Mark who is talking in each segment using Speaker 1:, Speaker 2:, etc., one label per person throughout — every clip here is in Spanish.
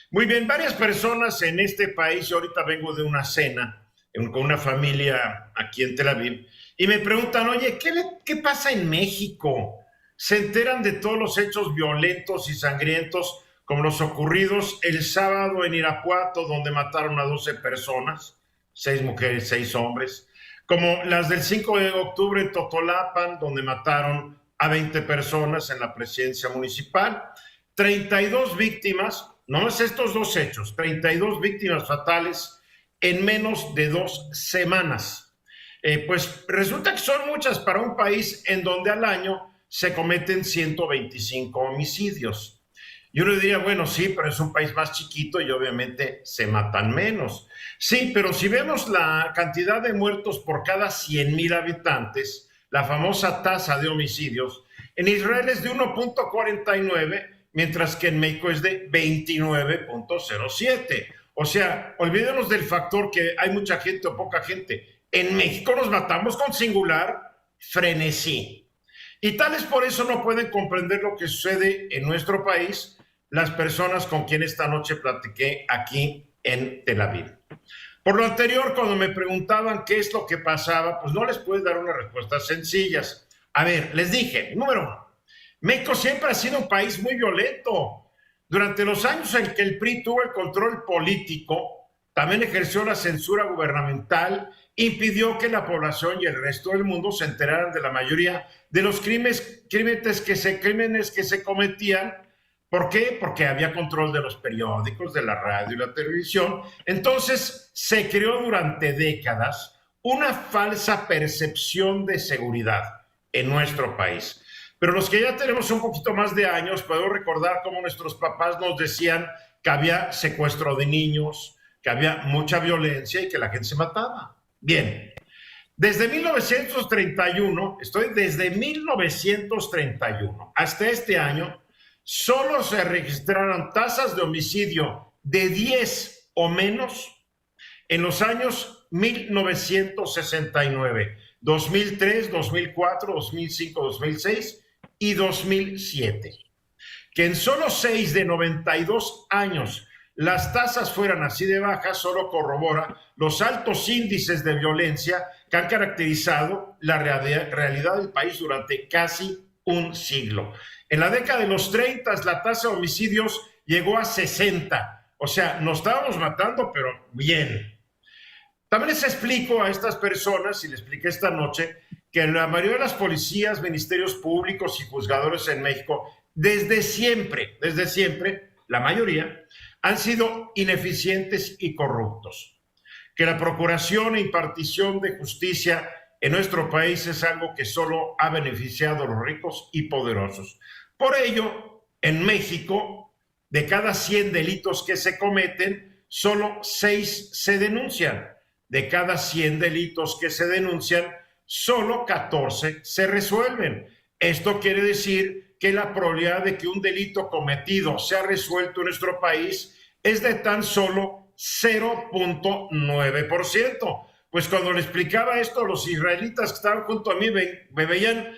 Speaker 1: Muy bien, varias personas en este país, yo ahorita vengo de una cena con una familia aquí en Tel Aviv, y me preguntan, oye, ¿qué pasa en México? Se enteran de todos los hechos violentos y sangrientos como los ocurridos el sábado en Irapuato, donde mataron a 12 personas, 6 mujeres, 6 hombres, como las del 5 de octubre en Totolapan, donde mataron a 20 personas en la presidencia municipal, 32 víctimas, no es estos dos hechos, 32 víctimas fatales en menos de 2 semanas. Pues resulta que son muchas para un país en donde al año se cometen 125 homicidios. Y uno diría, bueno, sí, pero es un país más chiquito y obviamente se matan menos. Sí, pero si vemos la cantidad de muertos por cada 100,000 habitantes, la famosa tasa de homicidios, en Israel es de 1.49, mientras que en México es de 29.07. O sea, olvidemos del factor que hay mucha gente o poca gente. En México nos matamos con singular frenesí. Y tal es por eso no pueden comprender lo que sucede en nuestro país las personas con quien esta noche platiqué aquí en Tel Aviv. Por lo anterior, cuando me preguntaban qué es lo que pasaba, pues no les puedo dar unas respuestas sencillas. A ver, les dije, número uno, México siempre ha sido un país muy violento. Durante los años en que el PRI tuvo el control político, también ejerció la censura gubernamental, impidió que la población y el resto del mundo se enteraran de la mayoría de los crímenes que se cometían. ¿Por qué? Porque había control de los periódicos, de la radio y la televisión. Entonces se creó durante décadas una falsa percepción de seguridad en nuestro país. Pero los que ya tenemos un poquito más de años, podemos recordar cómo nuestros papás nos decían que había secuestro de niños, que había mucha violencia y que la gente se mataba. Bien, desde 1931, desde 1931 hasta este año, solo se registraron tasas de homicidio de 10 o menos en los años 1969, 2003, 2004, 2005, 2006 y 2007. Que en solo 6 de 92 años las tasas fueran así de bajas solo corrobora los altos índices de violencia que han caracterizado la realidad del país durante casi un siglo. En la década de los 30 la tasa de homicidios llegó a 60. O sea, nos estábamos matando, pero bien. También les explico a estas personas, y les expliqué esta noche, que la mayoría de las policías, ministerios públicos y juzgadores en México, desde siempre, la mayoría, han sido ineficientes y corruptos. Que la procuración e impartición de justicia en nuestro país es algo que solo ha beneficiado a los ricos y poderosos. Por ello, en México, de cada 100 delitos que se cometen, solo 6 se denuncian. De cada 100 delitos que se denuncian, solo 14 se resuelven. Esto quiere decir que la probabilidad de que un delito cometido sea resuelto en nuestro país es de tan solo 0.9%. Pues cuando le explicaba esto, los israelitas que estaban junto a mí me veían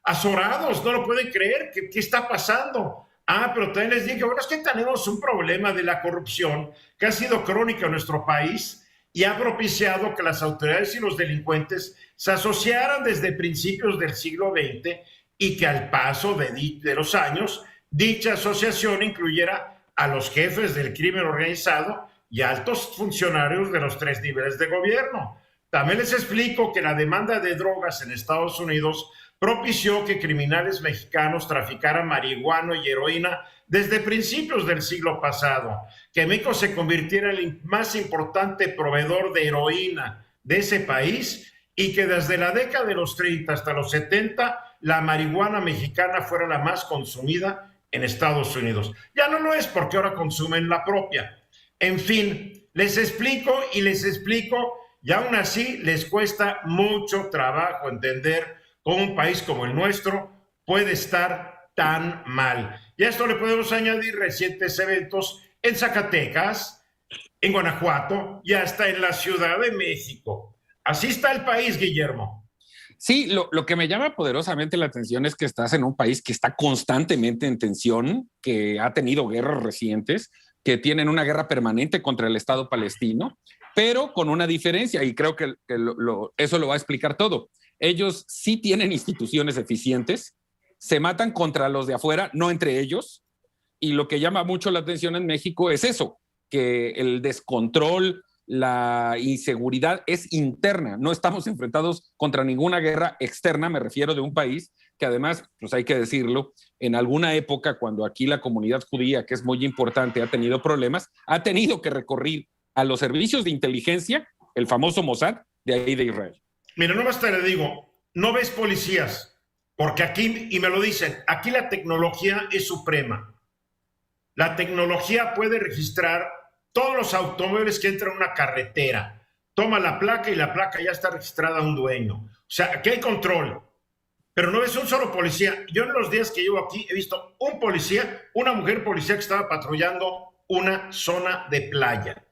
Speaker 1: azorados, no lo pueden creer, ¿qué está pasando? Pero también les dije, bueno, es que tenemos un problema de la corrupción que ha sido crónica en nuestro país y ha propiciado que las autoridades y los delincuentes se asociaran desde principios del siglo XX y que al paso de los años dicha asociación incluyera a los jefes del crimen organizado y altos funcionarios de los 3 niveles de gobierno. También les explico que la demanda de drogas en Estados Unidos propició que criminales mexicanos traficaran marihuana y heroína desde principios del siglo pasado, que México se convirtiera en el más importante proveedor de heroína de ese país y que desde la década de los 30 hasta los 70 la marihuana mexicana fuera la más consumida en Estados Unidos. Ya no lo es porque ahora consumen la propia. En fin, les explico y aún así les cuesta mucho trabajo entender cómo un país como el nuestro puede estar tan mal. Y a esto le podemos añadir recientes eventos en Zacatecas, en Guanajuato y hasta en la Ciudad de México. Así está el país, Guillermo.
Speaker 2: Sí, lo que me llama poderosamente la atención es que estás en un país que está constantemente en tensión, que ha tenido guerras recientes, que tienen una guerra permanente contra el Estado palestino, pero con una diferencia, y creo que eso lo va a explicar todo. Ellos sí tienen instituciones eficientes, se matan contra los de afuera, no entre ellos, y lo que llama mucho la atención en México es eso, que el descontrol, la inseguridad es interna, no estamos enfrentados contra ninguna guerra externa, me refiero de un país que además, pues hay que decirlo, en alguna época cuando aquí la comunidad judía, que es muy importante, ha tenido problemas, ha tenido que recurrir a los servicios de inteligencia, el famoso Mossad, de ahí de Israel.
Speaker 1: Mira, nomás te le digo, no ves policías, porque aquí, y me lo dicen, aquí la tecnología es suprema. La tecnología puede registrar todos los automóviles que entran a una carretera. Toma la placa y la placa ya está registrada a un dueño. O sea, aquí hay control. Pero no ves un solo policía. Yo en los días que llevo aquí he visto un policía, una mujer policía que estaba patrullando una zona de playa.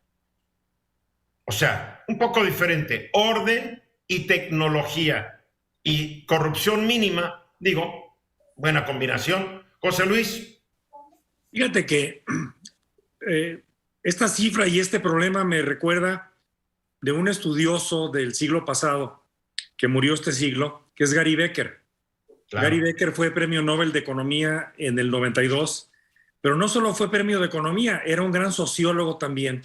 Speaker 1: O sea, un poco diferente. Orden y tecnología y corrupción mínima, digo, buena combinación. José Luis.
Speaker 3: Fíjate que esta cifra y este problema me recuerda de un estudioso del siglo pasado que murió este siglo, que es Gary Becker. Claro. Gary Becker fue premio Nobel de Economía en el 92, pero no solo fue premio de Economía, era un gran sociólogo también.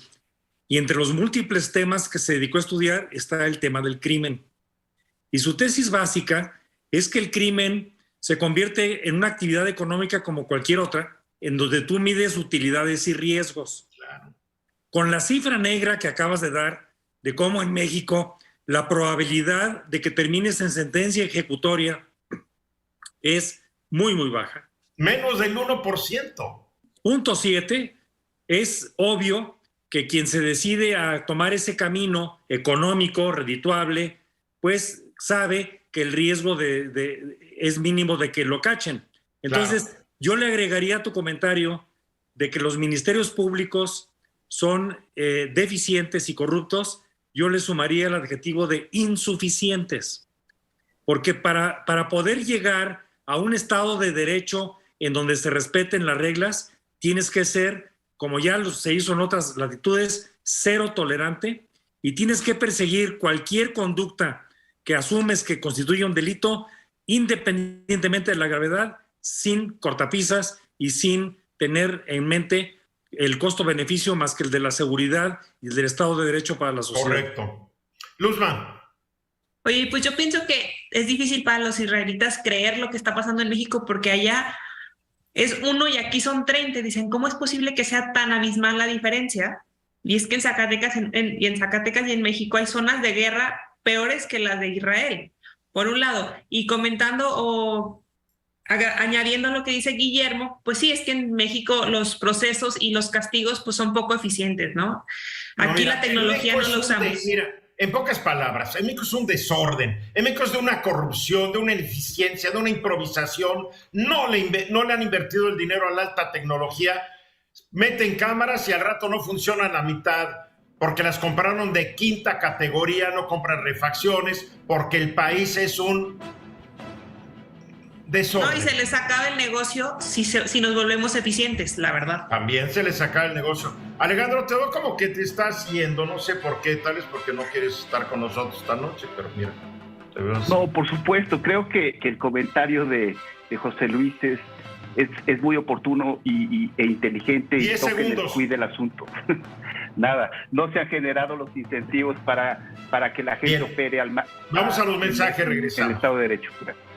Speaker 3: Y entre los múltiples temas que se dedicó a estudiar está el tema del crimen. Y su tesis básica es que el crimen se convierte en una actividad económica como cualquier otra, en donde tú mides utilidades y riesgos. Claro. Con la cifra negra que acabas de dar, de cómo en México la probabilidad de que termines en sentencia ejecutoria es muy, muy baja.
Speaker 1: Menos del 1%.
Speaker 3: Punto 7, es obvio que quien se decide a tomar ese camino económico, redituable, pues sabe que el riesgo es mínimo de que lo cachen. Entonces, claro, yo le agregaría a tu comentario de que los ministerios públicos son deficientes y corruptos, yo le sumaría el adjetivo de insuficientes. Porque para poder llegar a un Estado de Derecho en donde se respeten las reglas, tienes que ser, como ya se hizo en otras latitudes, cero tolerante, y tienes que perseguir cualquier conducta que asumes que constituye un delito, independientemente de la gravedad, sin cortapisas y sin tener en mente el costo-beneficio más que el de la seguridad y el del Estado de Derecho para la sociedad.
Speaker 1: Correcto. Luzma.
Speaker 4: Oye, pues yo pienso que es difícil para los israelitas creer lo que está pasando en México porque allá es 1 y aquí son 30. Dicen, ¿cómo es posible que sea tan abismal la diferencia? Y es que en Zacatecas y en México hay zonas de guerra peores que las de Israel, por un lado. Y comentando o añadiendo lo que dice Guillermo, pues sí, es que en México los procesos y los castigos pues son poco eficientes, ¿no? Aquí mira, la tecnología no la usamos.
Speaker 1: Mira, en pocas palabras, en México es un desorden, en México es de una corrupción, de una ineficiencia, de una improvisación, no le han invertido el dinero a la alta tecnología, meten cámaras y al rato no funcionan la mitad, porque las compraron de quinta categoría, no compran refacciones, porque el país es un desorden.
Speaker 4: No, y se les acaba el negocio si nos volvemos eficientes, la verdad.
Speaker 1: También se les acaba el negocio. Alejandro, te veo como que te estás yendo, no sé por qué, tal vez porque no quieres estar con nosotros esta noche, pero mira, te veo así.
Speaker 5: No, por supuesto, creo que el comentario de José Luis es muy oportuno e inteligente.
Speaker 1: 10 segundos.
Speaker 5: Cuide el asunto. Nada, no se han generado los incentivos para que la gente opere al máximo.
Speaker 1: Vamos a los mensajes, regresamos.
Speaker 5: En el Estado de Derecho. Gracias.